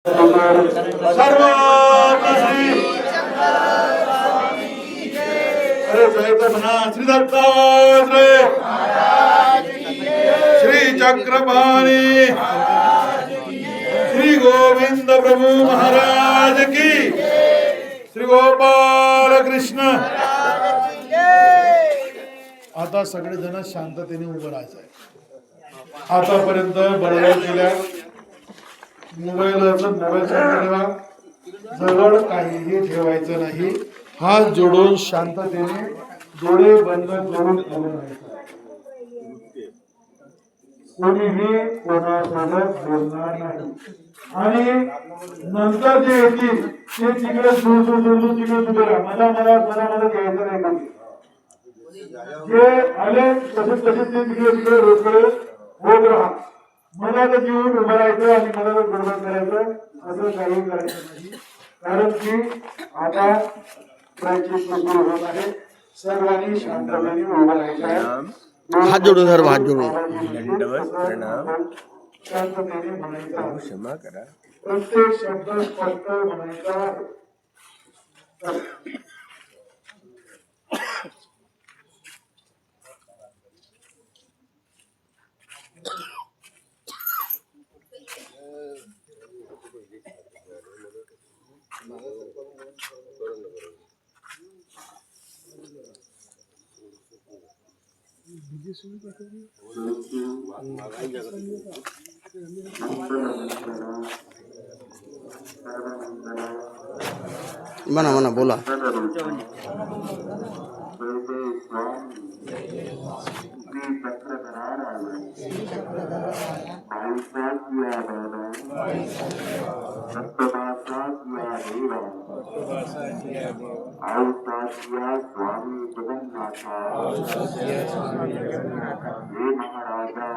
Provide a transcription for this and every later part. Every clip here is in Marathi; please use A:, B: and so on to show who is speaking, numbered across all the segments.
A: सर्व श्री अरे जयचं म्हणा श्री दत्तात्रय श्री चक्रपाणी श्री गोविंद प्रभु महाराज की श्री गोपाल कृष्ण। आता सगळेजण शांततेने उभं राहायचं आहे। आतापर्यंत बरोबर केल्या मोबाईल जवळ काहीही ठेवायचं नाही। हात जोडून शांततेने डोळे बंद करून उभं राहायचं। कोणीही कोणासोबत बोलणार नाही आणि नंतर जे येतील ते तिकडे सोडून तिकडे उभे राहा। मला घ्यायचं नाही कोणी। जे आले तसेच ते तिकडे रोकडे होत राहा। मला तर जीवन उभं राहायचं आणि मला तर बरोबर करायचं असं काही करायचं नाही। कारण की आता प्रायचित सुरू होत आहे। सर्वांनी शांतपणे उभं राहायचं आहे।
B: हात जोडून सर्व हात जोडून
C: दंडवत प्रणाम।
A: शांततेने म्हणायचं।
C: क्षमा करा।
A: प्रत्येक शब्द स्पष्ट म्हणायचा आहे।
B: म्हणा म्हणा बोला।
A: स्वामी जगन्नाथा हे महाराजा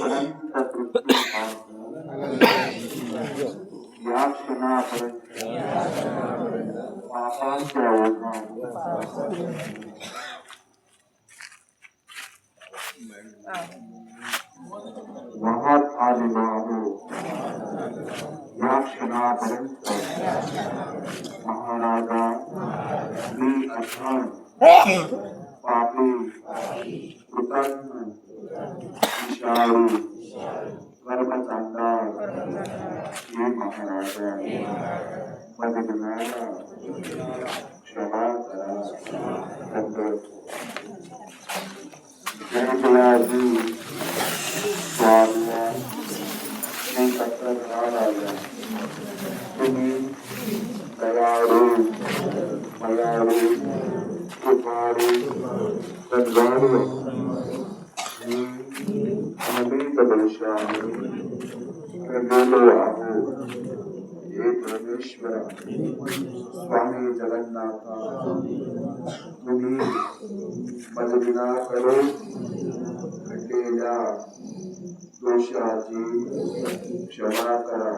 A: अनंत तृप्ती या क्षणापर्यंत पापांच्या ओझा वाहत आलेलो आहो। या क्षणापर्यंत महाराजा मी अज्ञान पापी कृतज्ञ विषाळू कर्मचांडाळ हे महाराजा मदनाला क्षमा करा। जयदयाजी स्वामी श्री चक्रधराया तुम्ही दयाळू मयाळू कृपाळू सद्भावू अनंत वर्षांनी गेलो आहो। हे परमेश्वर स्वामी जगन्नाथा तुम्ही मदविना करून घडलेल्या दोषाची क्षमा करा।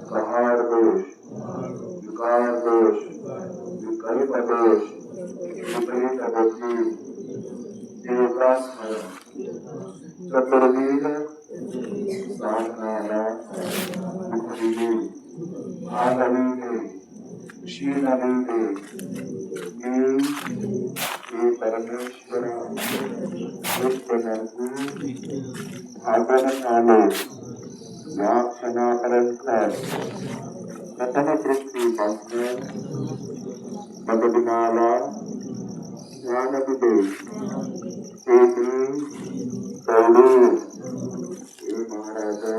A: प्रहार दोष विकार दोष विकल्प दोष विपरीत बुद्धी देवतास्मरण चतुर्विध साधनाला दुःखविले आनविले क्षीणविले मी हे परमेश्वर भागवत आलो। या क्षणापर्यंत प्रथम पृथ्वीपासून मदनाला ज्ञान दिले ते मी सोडून हे महाराजा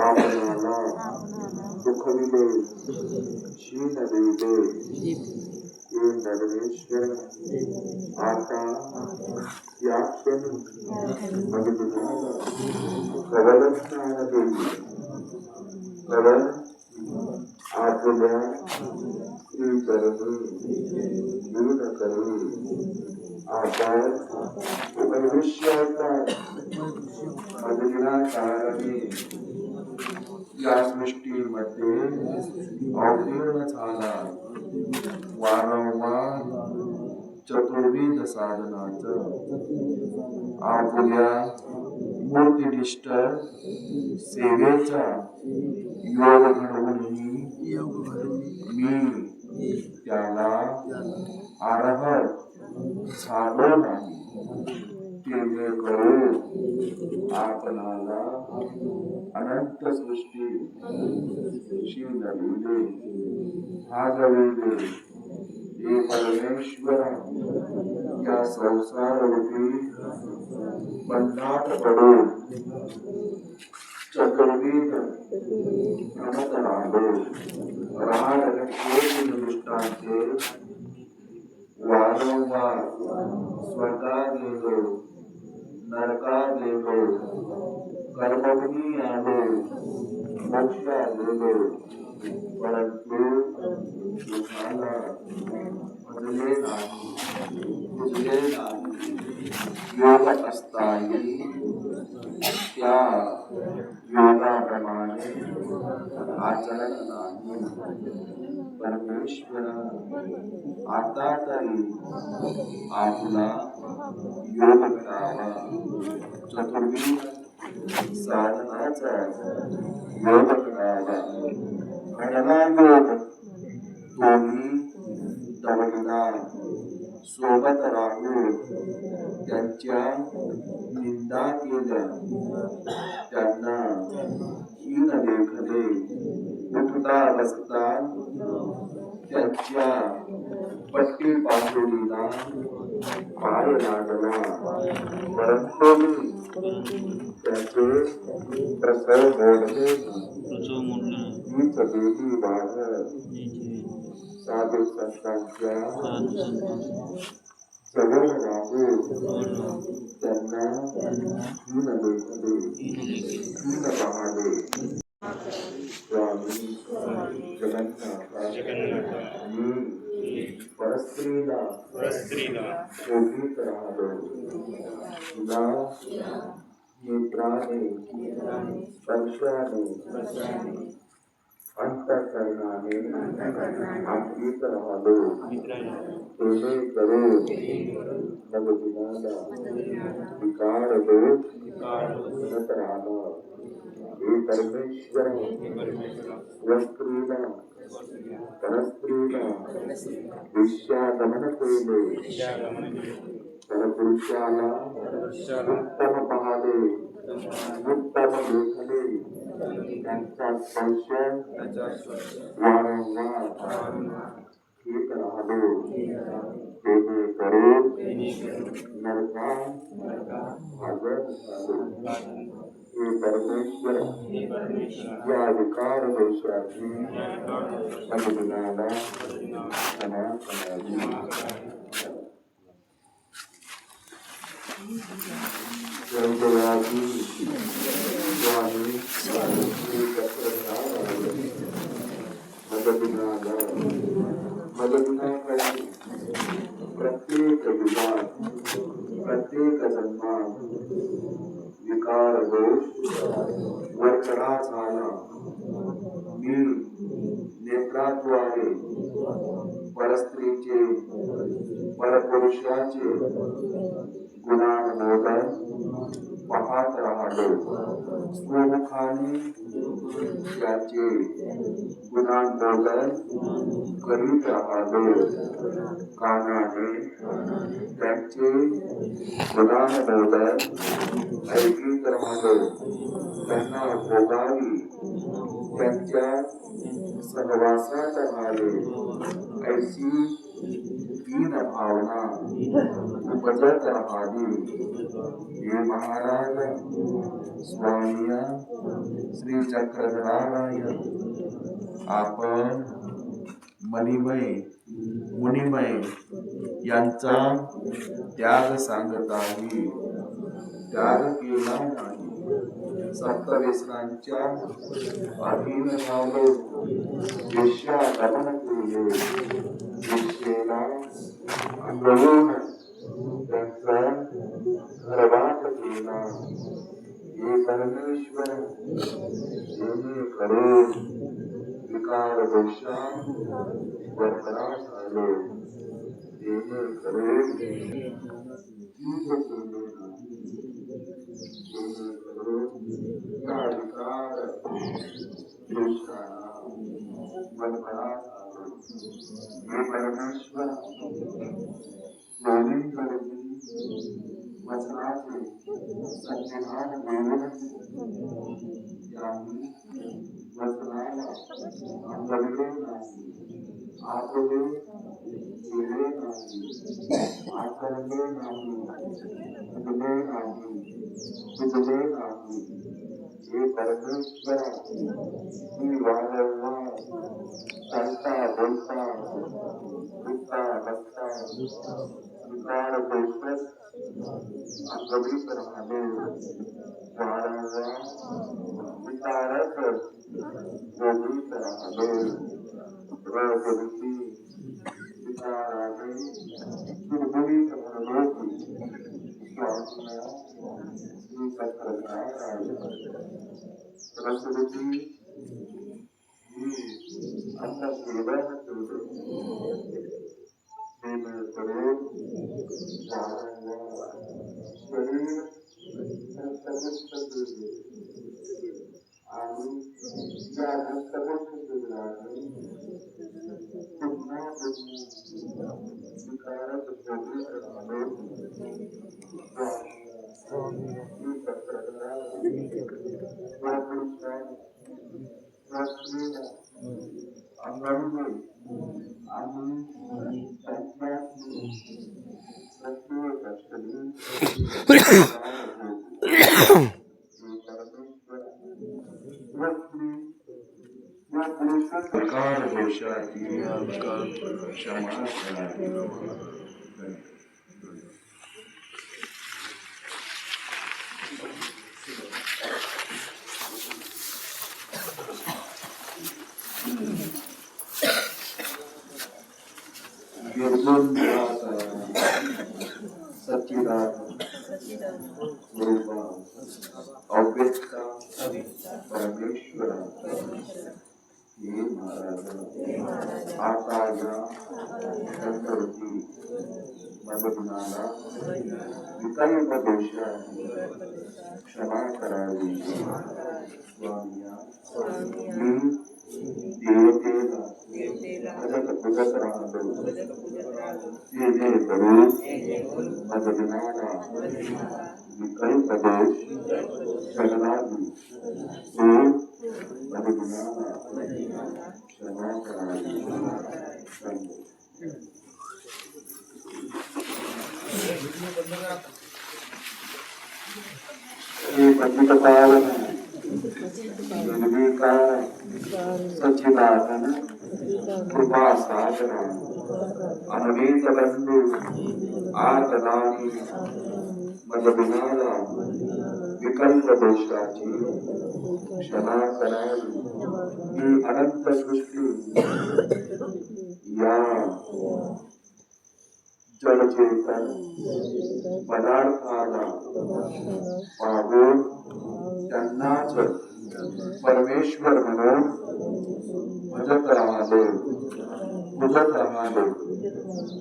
A: आपल्याला दुःखविले क्षीण दिले हे परमेश्वर आता या क्षणी मदनाला प्रबल ज्ञान देईल। प्रबल आपल्या श्रीचरणी लीन करेल। आपण भविष्याचा मदना कारणी या सृष्टीमध्ये अवतीर्ण झाला। वारंवार चतुर्विध साधनाचं आपल्या मूर्तिनिष्ठ सेवेचा योग घडवून मी त्याला अर्हत झालो नाही. केले करू आपणाला अनंत सृष्टी नविले भागविले हे परमेश्वर या संसार रूपी बंधात पडून चक्रवीर भ्रमत राहिलो. राड रक्षेतील दृष्टांचे वारंवार स्वर्गात गेलो, नरकात गेलो, कर्मभूमी आलो, मोक्षात गेलो, परंतु तुम्हाला भजले नाही. योग असताही त्या योगाप्रमाणे आचरण नाही. परमेश्वर आता तरी आपला योग करावा. चतुर्विध साधनाचा योग करावा. घडला योग दोन्ही तवडीला सोबत राहून त्यांच्या निंदा केल्या, त्यांना हीन लेखले. उठता बसता त्यांच्या पट्टी पातळीला पाय लागला, परंतु मी त्याचे प्रसव मोडले. हीच देवी बाळ साधू संतांच्या जवळ राहून त्यांना हीन लेखले, हीन पाहले. स्वामी जगन्नाथा मी परस्त्रीला शोधित राहिलो. तुला नेत्राने स्पर्शाने अंतःकरणाने आठवीत राहिलो. तेने करून मग दिनाला विकार दोष म्हणत राहिला. हे परमेश्वर स्वस्त्रीला परस्त्रीला विषयागमन केले. परपुरुषाला उत्तम पाहले, उत्तम लेखले. त्यांचा स्पर्श वारंवार घेत राहिलो. तेने करून नरकात भागत झालो. हे परमेश्वर या विकार दोषाची अनुदिनाला क्षमा करावी. जयजयाची स्वामी श्री चक्रधार मददिनाकडे प्रत्येक युगात प्रत्येक जन्मात विकार दोष वरचढा झाला. मी नेत्राद्वारे परस्त्रीचे परपुरुषाचे गुणानुमोदन पाहत राहिलो. स्वमुखाने त्याचे गुणानुमोदन करीत राहिलो. कानाने त्यांचे गुणानुमोदन ऐकीत राहिलो. त्यांना भोगावी त्यांच्या सहवासात राहिले ऐसी दीन भावना उपजत राहावी. हे महाराज स्वामी श्री चक्रधराय आपण मणिमय मुनिमय यांचा त्याग सांगताही त्याग केला नाही. सप्तव्यसनांच्या अधीन झालो. वेश्यागमन केले. वेश्येला अंगवून त्यांचा गर्भात केला. हे परमेश्वर जेणे करून विकार दोषा बरकरार झालो. जेणे करून या विकार शरणात आलो. हे परमेश्वर दोन्ही कडे वचनाचे संविधान देऊन यांनी वचनाला अंगले नाही, आपले केले नाही, आचरले नाही, तुझले नाही, तुझले नाही. हे परमेश्वर मी वारंवार चालता बोलता उठता बसता विकार दोषच अंगभूत राहिले. वारंवार विकारच गोभीत राहिले. रजवती विचाराने दुर्बळीत म्हणून स्वामीला मी पत्रकार आहे. रजवती मी अन्न सेवन केले. प्रेम करून वारंवार शरीर नष्टपुष्ट केले आणि या नष्टपुष्ट केल्याने पुन्हा विकारक गोभीत राहिले. मी पत्रकार अंगाने आणि प्रकार दोषाची क्षमा अव्यक्ता परमेश्वर हे महाराज आता या संतती मदनाला विकल्प दोषा क्षमा करावी. मी देवतेला भजत राहतो. हे करून मदनाला विकल्प दोष शरणागती तो मदनाला क्षमा करावी. हे पंडित पावन निर्विकार सच्चिदानंद कृपा साधन अनवेत बंधु आर्तदानी मदनाला विकल्प दोषाची क्षमा करावी. ही अनंत सृष्टी या जडचेतन पदार्थाला पाहून त्यांनाच परमेश्वर म्हणून भजत राहिले.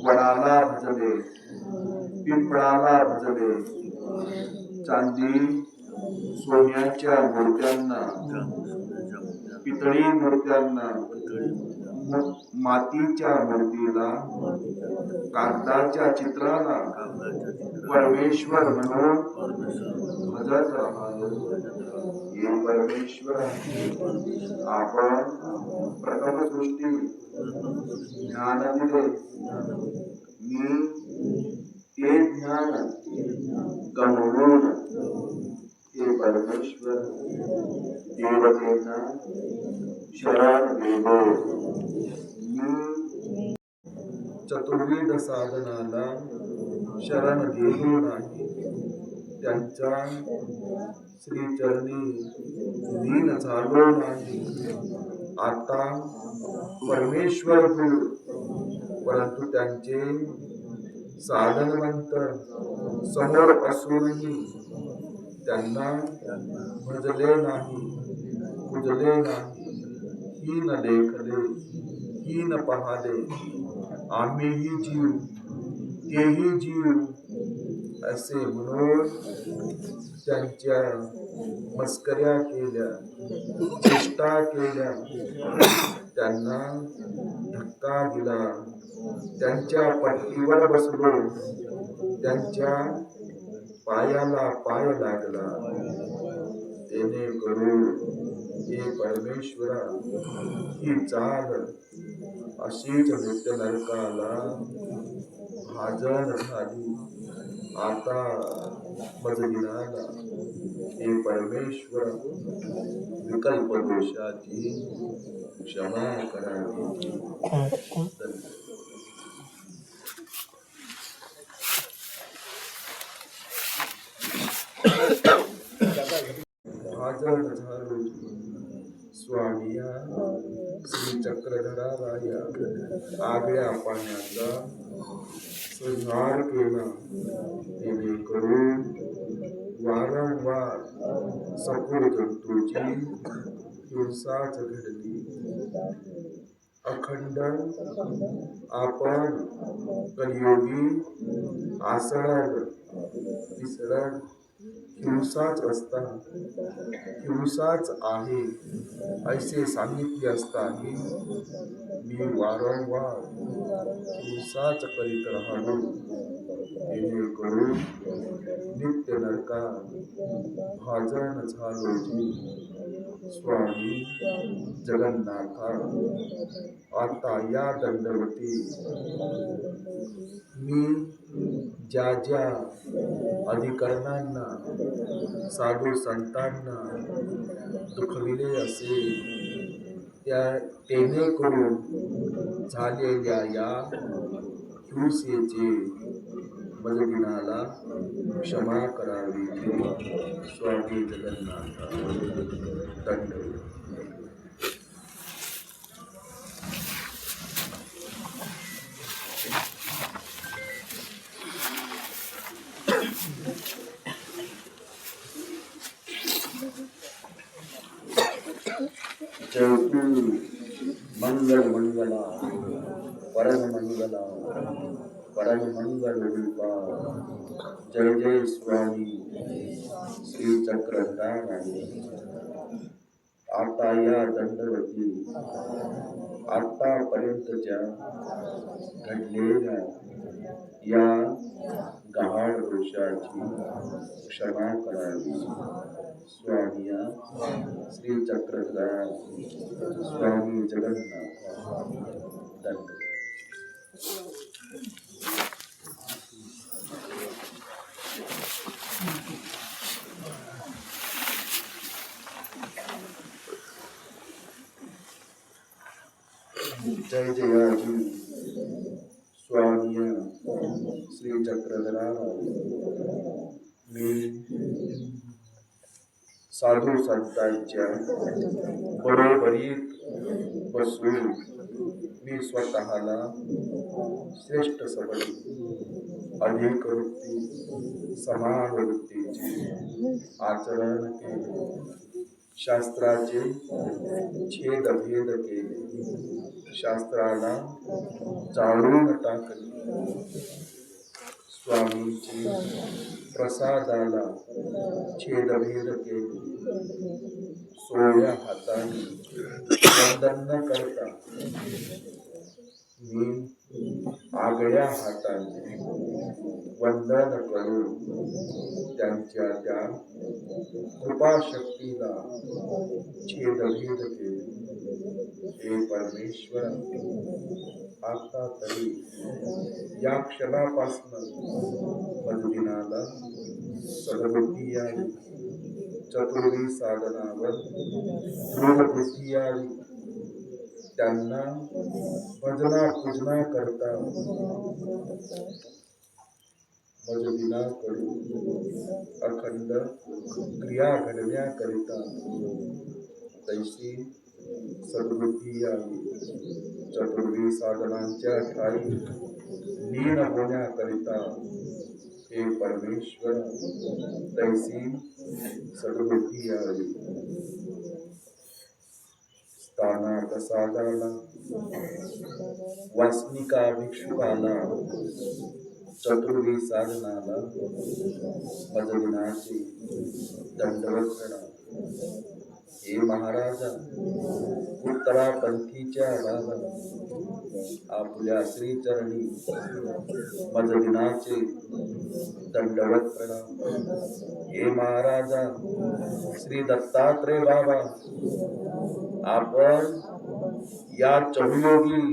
A: वडाला भजले, पिंपळाला भजले, चांदी सोन्याच्या मूर्त्यांना, पितळी मूर्त्यांना, मातीच्या मूर्तीला, कागदाच्या चित्राला परमेश्वर म्हणून भजत राहतो. हे परमेश्वर आपण प्रथम सृष्टी ज्ञान दिले. मी ते ज्ञान गमवून हे परमेश्वर देवतेना शरण गेलो. मी चतुर्विध साधनाला शरण गेलो नाही. त्यांच्या श्रीचरणी लीन झालो नाही. आता परमेश्वर हो, परंतु त्यांचे साधनवंत समोर असूनही त्यांना भजले नाही, पूजले नाही, हीन लेखले, हीन पाहले. आम्हीही जीव तेही जीव असे म्हणून त्यांच्या मस्कऱ्या केल्या, चेष्टा केल्या, त्यांना धक्का दिला, त्यांच्या पट्टीवर बसलो, त्यांच्या पायाला पाय लागला, जेणेकरून हे परमेश्वरा ही चाल अशीच नित्य नरकाला भाजन झाली. आता मज दिनाला हे परमेश्वर विकल्प दोषाची क्षमा करावी. भाजन झालो स्वामिया श्री चक्रधराराया आगळ्या पाण्याचा सुधार केला, जेणेकरून वारंवार सखोल जंतूची हिंसाच घडली. अखंड आपण कलियुगी आसळण विसरण हिंसाच असता, हिंसाच आहे असे सांगितले असताही मी वारंवार हिंसाच करीत राहलो, जेणेकरून नित्य नरकात भाजन झालो. स्वामी जगन्नाथा, आता या दंडवती मी ज्या ज्या अधिकरणांना साधू संतांना दुखविले असेल, त्या तेने करून झालेल्या या हिंसेचे मजदिनाला क्षमा करावी. स्वामी जगन्नाथ दंड. मंगल मंगला परम मंगला परम मंगल रूपा जय जय स्वामी श्री चक्रधराराया. आता या दंडवती आतापर्यंतच्या घडलेल्या या गहाळ दोषाची क्षमा करावी. स्वामिया श्री चक्रधरा स्वामी जगन्नाथ दंड. जय जयाजी स्वामी श्री चक्रधरा. मी साधू संतांच्या बरोबरीत बसून मी स्वतःला श्रेष्ठ सबल अधिक वृत्ती समान वृत्तीचे आचरण केले. शास्त्राचे छेदभेद केले, शास्त्राला जाळून टाकले. स्वामींची प्रसादाला छेदभेद केले. सोळ्या हाताने वंदन न करता मी आगळ्या हाताने वंदन करून त्यांच्या त्या कृपाशक्तीला छेदभेद केले. हे परमेश्वर, आता तरी या क्षणापासून मजदिनाला सद्बुद्धी यावी, चतुर्वी साधनावर दृढ बुद्धी यावी. त्यांना भजना पूजना करता मजदिना करून अखंड क्रिया घडण्याकरिता तैसी सद्बुद्धी यावी. चतुर्वी साधनांच्या ठाई लीन होण्याकरिता हे परमेश्वर तैसी सद्बुद्धी यावी. स्थाना प्रसादाला वासनिका भिक्षुकाला
D: चतुर्वी साधनाला मज दिनाचे दंडवत प्रणाम। हे महाराजा उत्तरापंथीच्या बाबा आपल्या श्रीचरणी मज दिनाचे दंडवत प्रणाम। हे महाराजा श्री दत्तात्रय बाबा आपण या चहुयोगी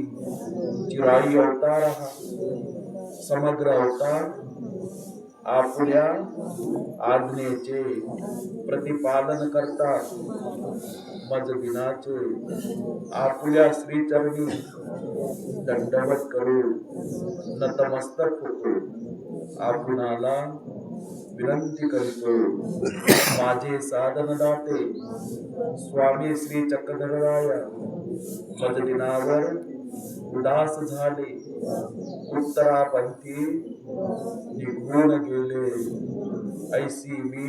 D: चिराई अवतार आहात। समग्र अवतार आपल्या आज्ञेचे प्रतिपादन करतात। मज दिनाचे आपल्या श्रीचरणी दंडवत करून नतमस्तक होतो। आपणाला विनंती करतो, माझे साधनदाते स्वामी श्री चक्रधरराय मज दिनावर उदास झाले, उत्तरापंथी निघून गेले। ऐसी मी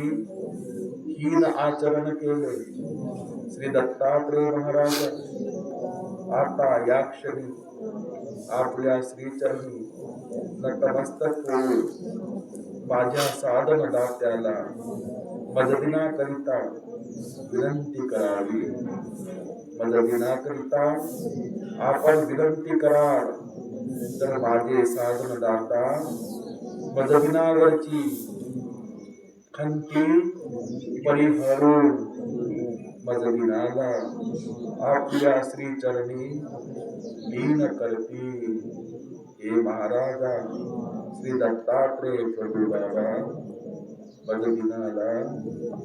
D: हीन आचरण केले। श्री दत्तात्रय महाराज आता या क्षणी आपल्या श्रीचरणी नतमस्तक होऊन माझ्या साधनदात्याला मददिनाकरिता विनंती करावी। मददिनाकरिता आपण विनंती कराल तर माझे साधनदाता मददिनावरची खंती परिहरून मददिनाला आपल्या श्रीचरणी लीन करतील। हे महाराजा श्री दत्तात्रय प्रभू बाबा मददिनाला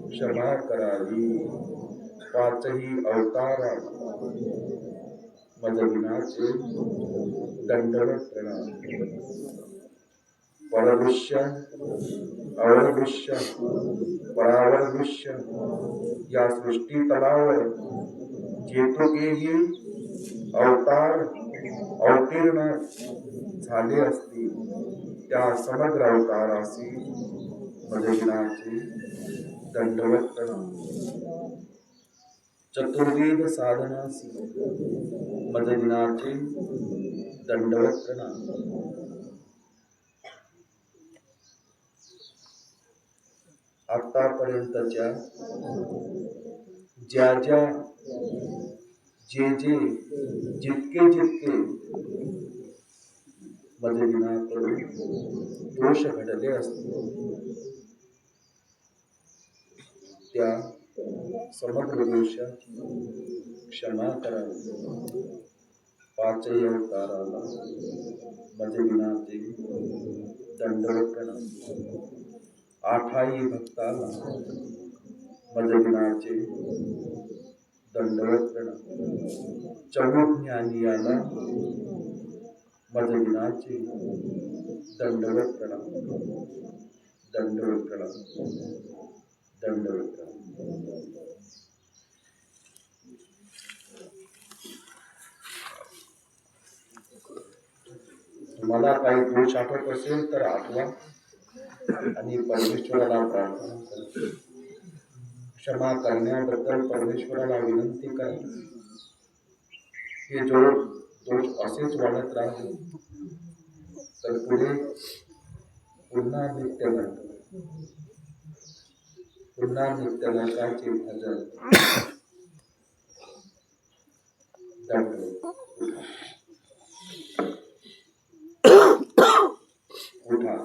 D: क्षमा करावी। पाचही अवतारा मददिनाचे दंडवत प्रणाम। परदृश्य अवदृश्य परावरदृश्य या सृष्टी तलावर जेतुकेही अवतार अवतीर्ण झाले असतील त्या समग्र अवतारासी मददिनाचे दंडवत प्रणाम। चतुर्वेद साधनासी मददिनाचे दंडवत प्रणाम। आतापर्यंतच्या ज्या ज्या जे जे जितके जितके मददिनाकडून दोष घडले असतील त्या समग्र दोषाची क्षमा करावी। पाचही अवताराला मददिनाचे दंडवत प्रणाम। आठाई भक्ताला मददिनाचे दंडवत प्रणाम। चौज्ञानियाला मददिनाचे दंडवत प्रणाम। दंडवत प्रणाम। दंडवत प्रणाम। तुम्हाला काही दोष आठवत असेल तर आठवा आणि परमेश्वराला प्रार्थना करा। क्षमा करण्याबद्दल परमेश्वराला विनंती करा। हे जो दोष असेच वाढत राहिले तर पुढे पुन्हा नित्य नरकाचे भजन दंड उठा।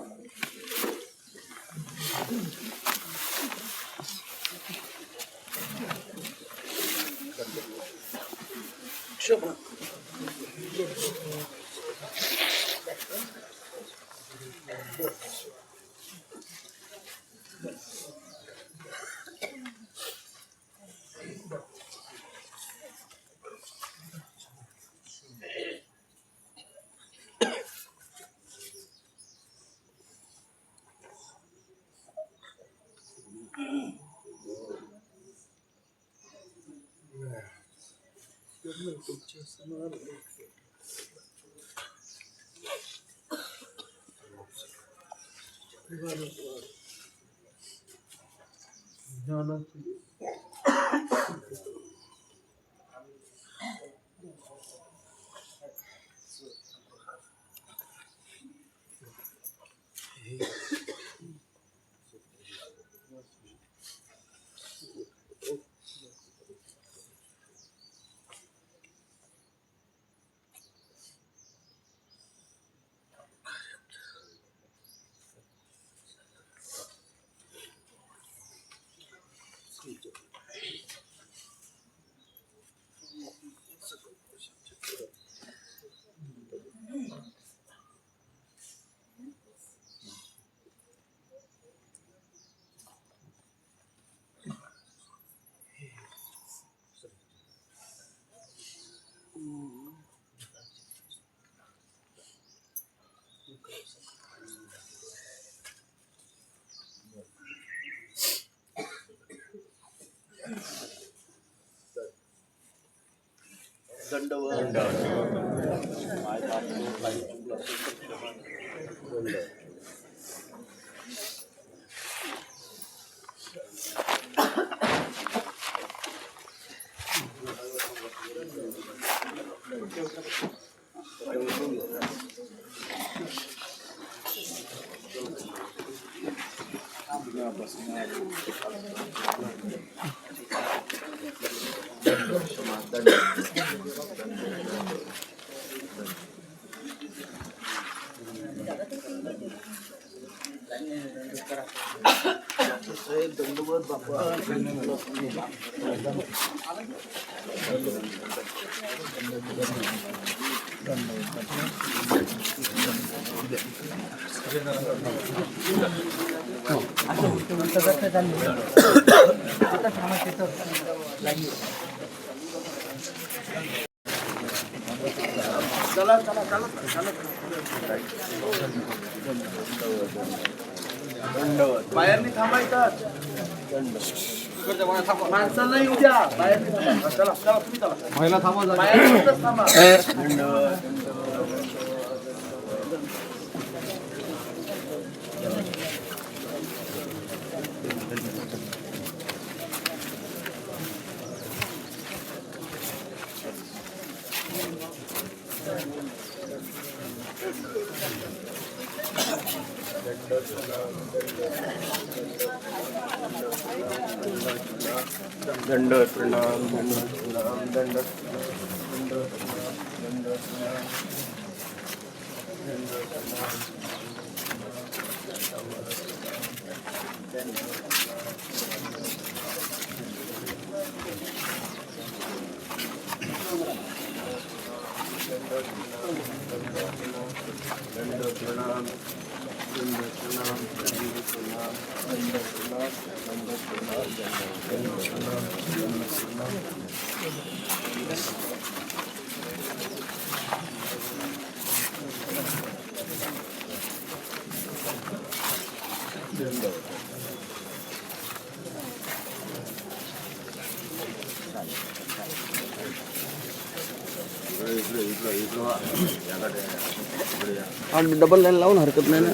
E: बाहेरनी थांबायचं माणसांना येऊ द्या बाहेरनी थांबा चला चला तुम्ही चला
A: महिला थांबा
E: बाहेरच थांबा
C: दंडवत प्रणाम दंडवत प्रणाम दंडवत दंडवत प्रणाम दंडवत प्रणाम दंडवत प्रणाम दंडवत प्रणाम दंडवत प्रणाम दंडवत प्रणाम दंडवत प्रणाम दंडवत प्रणाम दंडवत प्रणाम दंडवत प्रणाम
B: आणि डबल लाईन लावून हरकत नाही ना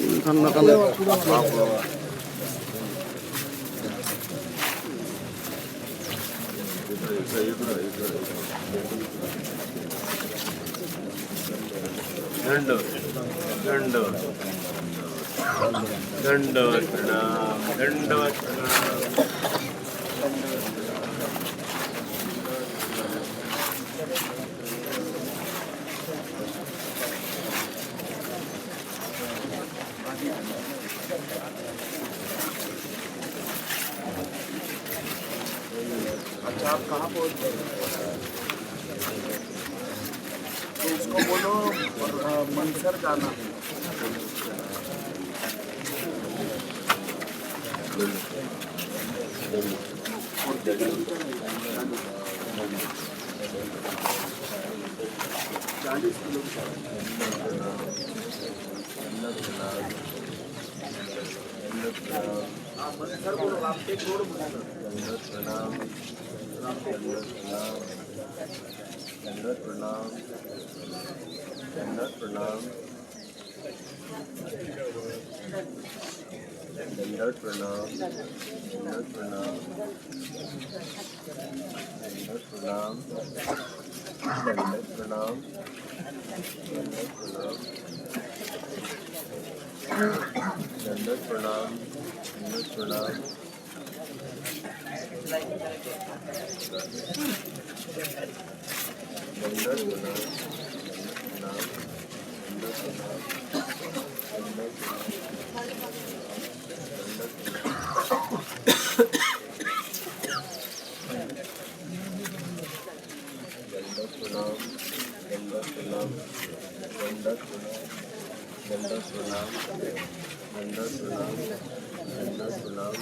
C: दंडवत प्रणाम दंडवत प्रणाम
E: अच्छा आप कहाँ पहुँच गए तो उसको बोलो मनसर जाना चालीस मनसर बोलो आप एक रोड
C: दंडवत प्रणाम दंडवत प्रणाम दंडवत प्रणाम दंडवत प्रणाम दंडवत प्रणाम दंडवत प्रणाम दंडवत प्रणाम दंडवत प्रणाम दंडवत प्रणाम दंडवत प्रणाम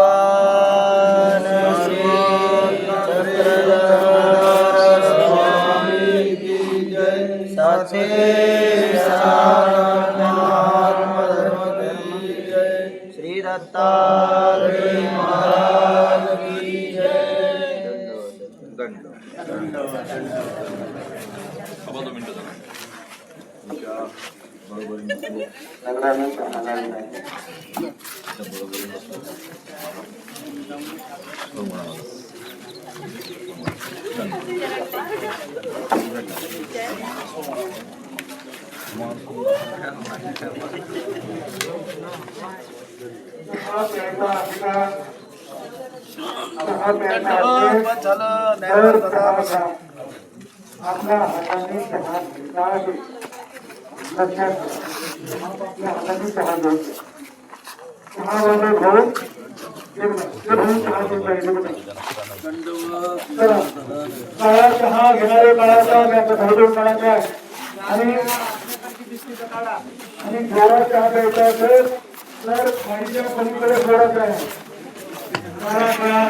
C: भगवान श्री चक्रधर स्वामी की जय। सच्चे सारनाथ की जय। श्री दत्तात्रेय महाराज की जय।
A: आपल्या हाताने चहा घ्यायचा आहे. लक्षात घ्या. आपल्या हाताने चहा घ्यायचा. चहावाले भाऊ ते भाऊ चहा घ्यायचा आहे. चला. काळा चहा घेणारे काळा चहा घ्यायचा. भाऊ काळा चहा आणि गोळा चहा घ्यायचा असेल तर खाडीच्या पलीकडे गोळा चहा. काळा चहा